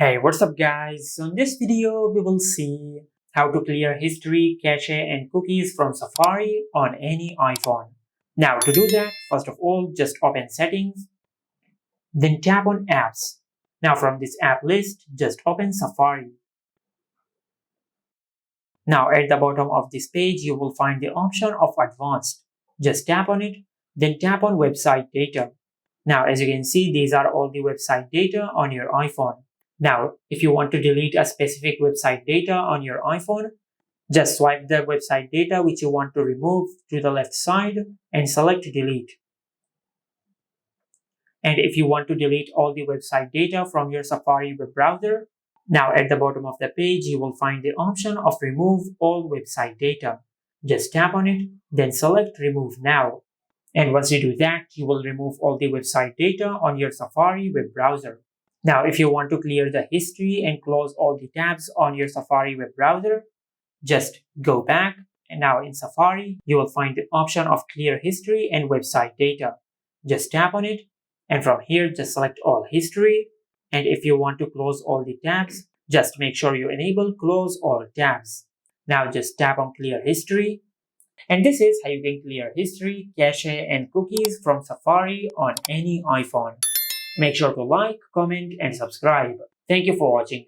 Hey, what's up guys? So in this video, we will see how to clear history, cache and cookies from Safari on any iPhone. Now to do that, first of all, just open settings, then tap on apps. Now from this app list, just open Safari. Now at the bottom of this page, you will find the option of advanced. Just tap on it, then tap on website data. Now as you can see, these are all the website data on your iPhone. Now, if you want to delete a specific website data on your iPhone, just swipe the website data which you want to remove to the left side and select delete. And if you want to delete all the website data from your Safari web browser, now at the bottom of the page, you will find the option of remove all website data. Just tap on it, then select remove now. And once you do that, you will remove all the website data on your Safari web browser. Now, if you want to clear the history and close all the tabs on your Safari web browser, just go back, and now in Safari, you will find the option of clear history and website data. Just tap on it, and from here, just select all history. And if you want to close all the tabs, just make sure you enable close all tabs. Now just tap on clear history. And this is how you can clear history, cache, and cookies from Safari on any iPhone. Make sure to like, comment, and subscribe. Thank you for watching.